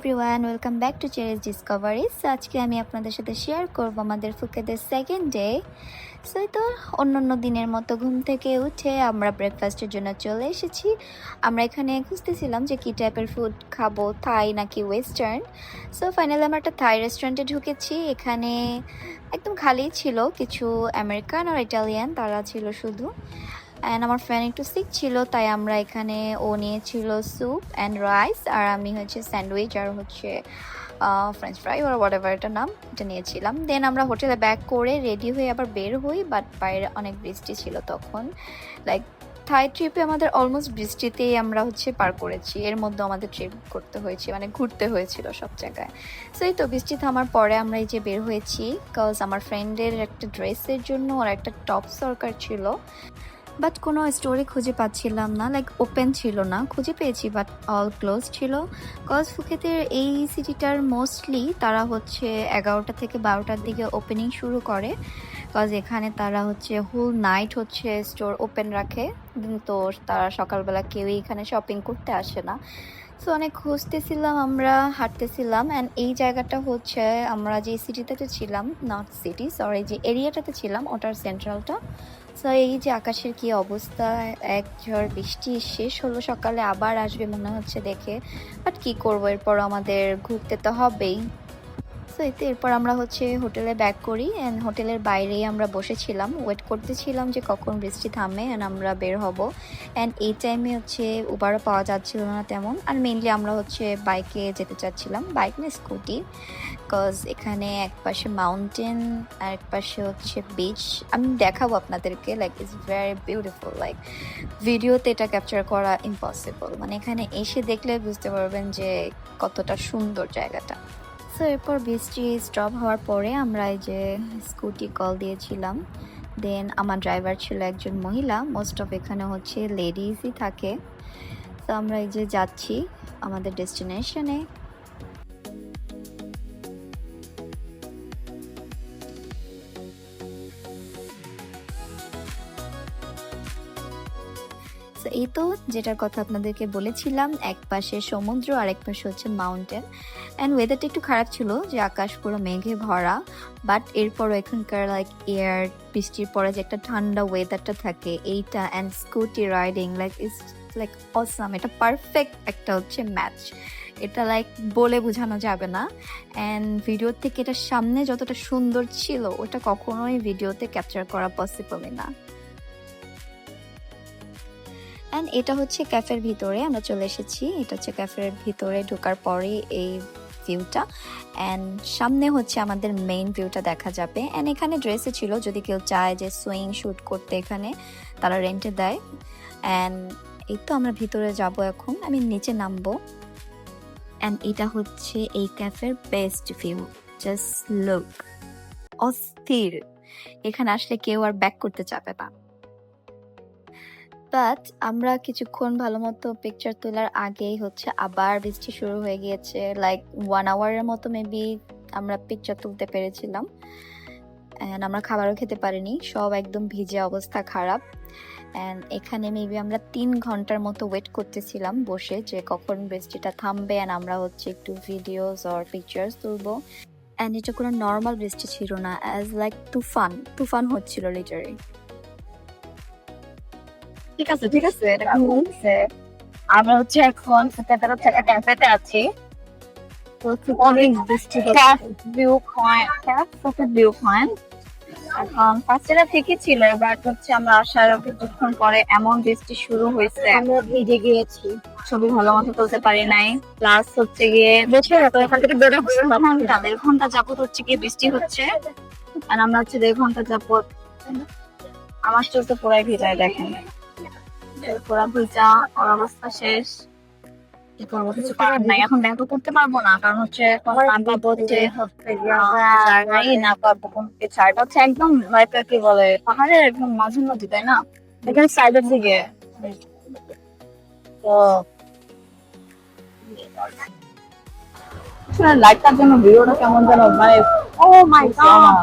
Everyone, welcome back to cherished discoveries. আজকে আমি আপনাদের সাথে শেয়ার করব আমাদের ফুকেতের সেকেন্ড ডে। সো তো অন্য দিনের মতো ঘুম থেকে উঠে আমরা ব্রেকফাস্টের জন্য চলে এসেছি। আমরা এখানে খুঁজতেছিলাম যে কী টাইপের ফুড খাবো, থাই নাকি ওয়েস্টার্ন। সো ফাইনালি আমরা একটা থাই রেস্টুরেন্টে ঢুকেছি। এখানে একদম খালি ছিল, কিছু আমেরিকান আর ইটালিয়ান তারা ছিল শুধু। অ্যান্ড আমার ফ্রেন্ড একটু সিক ছিল, তাই আমরা এখানে ও নিয়েছিল স্যুপ অ্যান্ড রাইস, আর আমি হচ্ছে স্যান্ডউইচ আর হচ্ছে French fry or what ever এটার নাম, এটা নিয়েছিলাম। দেন আমরা হোটেলে ব্যাক করে রেডি হয়ে আবার বের হই, বাট বাইরে অনেক বৃষ্টি ছিল তখন। লাইক থাই ট্রিপে আমাদের অলমোস্ট বৃষ্টিতেই আমরা হচ্ছে পার করেছি, এর মধ্যে আমাদের ট্রিপ করতে হয়েছে, মানে ঘুরতে হয়েছিল সব জায়গায়। সো এই তো বৃষ্টি থামার পরে আমরা এই যে বের হয়েছি, বিকজ আমার ফ্রেন্ডের একটা ড্রেসের জন্য ওর একটা টপ দরকার ছিল, বাট কোনো স্টোরি খুঁজে পাচ্ছিলাম না, লাইক ওপেন ছিল না। খুঁজে পেয়েছি বাট অল ক্লোজ ছিল। কজ ফুকেতের এই সিটিটার মোস্টলি তারা হচ্ছে 11টা থেকে 12টার দিকে ওপেনিং শুরু করে, কজ এখানে তারা হচ্ছে হোল নাইট হচ্ছে স্টোর ওপেন রাখে। তো তারা সকালবেলা কেউই এখানে শপিং করতে আসে না। সো অনেক খুঁজতেছিলাম, আমরা হাঁটতেছিলাম, অ্যান্ড এই জায়গাটা হচ্ছে আমরা যে সিটিটাতে ছিলাম, নট সিটি সরি, যে এরিয়াটাতে ছিলাম ওটার সেন্ট্রালটা। সো এই যে আকাশের কি অবস্থা, এক ঝড় বৃষ্টি শেষ হলো, সকালে আবার আসবে মনে হচ্ছে দেখে, বাট কি করবো, এরপর আমাদের ঘুরতে তো হবেই। সো এতে এরপর আমরা হচ্ছে হোটেলে ব্যাক করি, অ্যান্ড হোটেলের বাইরেই আমরা বসেছিলাম, ওয়েট করতেছিলাম যে কখন বৃষ্টি থামে অ্যান্ড আমরা বের হব। অ্যান্ড এই টাইমে হচ্ছে উবারও পাওয়া যাচ্ছিল না তেমন, আর মেইনলি আমরা হচ্ছে বাইকে যেতে চাচ্ছিলাম, বাইক না স্কুটি, বিকজ এখানে এক পাশে মাউন্টেন আর এক পাশে হচ্ছে বিচ। আমি দেখাবো আপনাদেরকে, like it's very beautiful, like ভিডিওতে এটা ক্যাপচার করা ইম্পসিবল, মানে এখানে এসে দেখলে বুঝতে পারবেন যে কতটা সুন্দর জায়গাটা। সো এরপর বৃষ্টি স্টপ হওয়ার পরে আমরা এই যে স্কুটি কল দিয়েছিলাম। দেন আমার ড্রাইভার ছিল একজন মহিলা, মোস্ট অফ এখানে হচ্ছে লেডিজই থাকে। তো আমরা এই যে যাচ্ছি আমাদের ডেস্টিনেশনে। এই তো যেটার কথা আপনাদেরকে বলেছিলাম, এক পাশে সমুদ্র আর এক পাশে হচ্ছে মাউন্টেন। অ্যান্ড ওয়েদারটা একটু খারাপ ছিল, যে আকাশ পুরো মেঘে ভরা, বাট এরপরও এখানকার লাইক এয়ার, বৃষ্টির পরে যে একটা ঠান্ডা ওয়েদারটা থাকে এইটা, and scooty riding like it's like awesome. এটা পারফেক্ট একটা হচ্ছে ম্যাচ, এটা লাইক বলে বোঝানো যাবে না। অ্যান্ড ভিডিওর থেকে এটার সামনে যতটা সুন্দর ছিল ওটা কখনোই ভিডিওতে ক্যাপচার করা পসিবলই না। অ্যান্ড এটা হচ্ছে ক্যাফের ভিতরে আমরা চলে এসেছি, এটা হচ্ছে ক্যাফের ভিতরে ঢোকার পরে এই ভিউটা, অ্যান্ড সামনে হচ্ছে আমাদের মেইন ভিউটা দেখা যাবে। অ্যান্ড এখানে ড্রেসে ছিল, যদি কেউ চায় যে সুইং শ্যুট করতে এখানে তারা রেন্টে দেয়। অ্যান্ড এই তো আমরা ভিতরে যাব এখন, আমি নিচে নামবো। অ্যান্ড এটা হচ্ছে এই ক্যাফের বেস্ট ভিউ, জাস্ট লুক, অস্থির। এখানে আসলে কেউ আর ব্যাক করতে চাবে না। বাট আমরা কিছুক্ষণ ভালো মতো পিকচার তোলার আগেই হচ্ছে আবার বৃষ্টি শুরু হয়ে গিয়েছে, লাইক 1 আওয়ারের মতো মেবি আমরা পিকচার তুলতে পেরেছিলাম। অ্যান্ড আমরা খাবারও খেতে পারিনি, সব একদম ভিজে, অবস্থা খারাপ। অ্যান্ড এখানে মেবি আমরা 3 ঘন্টার মতো ওয়েট করতেছিলাম বসে, যে কখন বৃষ্টিটা থামবে অ্যান্ড আমরা হচ্ছে একটু ভিডিওস আর পিকচার্স তুলবো। অ্যান্ড এটা কোনো নর্মাল বৃষ্টি ছিল না, অ্যাজ লাইক তুফান হচ্ছিল লিটারি। ঠিক আছে ঠিক আছে, এটা ঘুমছে। আমরা হচ্ছে এখন একটা ক্যাফেতে আছি, অনেক বৃষ্টি ভিউ পয়েন্ট। এখন ফার্স্টে ঠিকই ছিল, বাট হচ্ছে আমরা আসার কিছুক্ষণ পরে এমন বৃষ্টি শুরু হয়েছে, আমরা ভিজে গিয়েছি, ছবি ভালো মতো তুলতে পারি নাই। প্লাস হচ্ছে গিয়ে এখান থেকে বেরো 1.5 ঘন্টা যাবত হচ্ছে গিয়ে বৃষ্টি হচ্ছে, আর আমরা হচ্ছে 1.5 ঘন্টা যাবত আমার চলতে পুরাই ভিজায়, দেখেন পুরা ভিজা, ওর অবস্থা শেষ। কি করবো, কিছু করার নাই, এখন ব্যাংকও করতে পারবো না, কারণ হচ্ছে না পারবো কোন ছাড়টা হচ্ছে একদম কি বলে পাহাড়ের একদম মাঝে মধ্যে, তাই না, এখানে সাইডের দিকে। তো লাইটটার জন্য ভিডিওটা কেমন যেন, মানে ও মাই গড,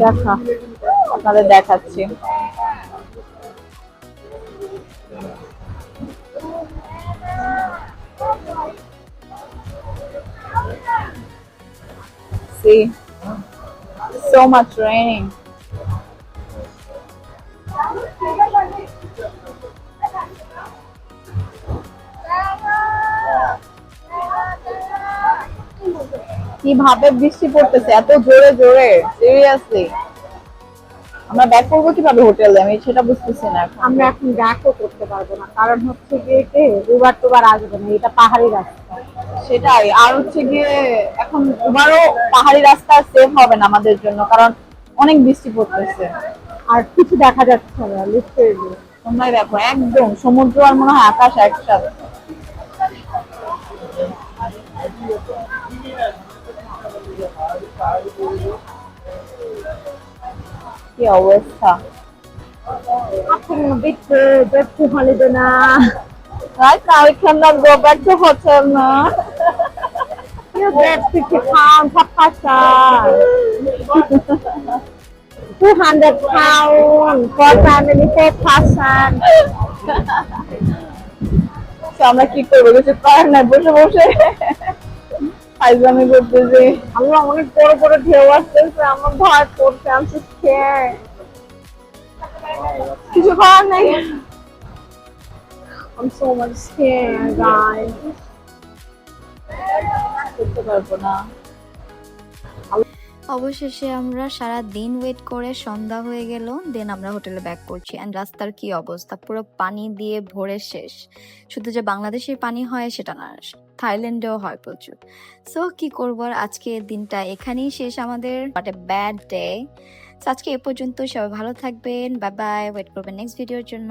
দেখা আপনাদের দেখাচ্ছি। see so much raining. কিভাবে বৃষ্টি পড়তেছে এত জোরে জোরে, সিরিয়াসলি আমরা ব্যাক করবো কিভাবে হোটেলে, আমি সেটা বুঝতেছি না এখন। আমরা এখন ব্যাকও করতে পারবো না, কারণ হচ্ছে গিয়ে উবার টুবার আসবে না, এটা পাহাড়ি রাস্তা। সেটাই, আর হচ্ছে গিয়ে এখন উবারও পাহাড়ি রাস্তা সেফ হবে না আমাদের জন্য, কারণ অনেক বৃষ্টি পড়তেছে। আর কিছু দেখা যাচ্ছে না লিটারেলি। তোমরাই দেখো, একদম সমুদ্র আর মনে হয় আকাশ একসাথে। কি অবস্থা! After a bit, just to holiday na. Right now we cannot go back to hotel na. You get 50 pounds per person. 200 pounds for family 4 person. So আমরা কি করবো, কিছু করার নাই, বসে বসে ফাইজলামি করতেছি। আমরা অনেক বড় বড় ঢেউ আসতেছে, আমার ভয় করছে, I'm so scared. কিছু করার নাই। I'm so much scared, guys. করতে পারবো না। অবশেষে আমরা সারা দিন ওয়েট করে সন্ধ্যা হয়ে গেল, দেন আমরা হোটেলে ব্যাক করছি। অ্যান্ড রাস্তার কি অবস্থা, পুরো পানি দিয়ে ভরে শেষ। শুধু যে বাংলাদেশের পানি হয় সেটা না, থাইল্যান্ডেও হয় প্রচুর। সো কি করবো আর, আজকে দিনটা এখানেই শেষ আমাদের, বাট এ ব্যাড ডে। আজকে এ পর্যন্ত, সবাই ভালো থাকবেন, বাই বাই, ওয়েট করবেন নেক্সট ভিডিওর জন্য।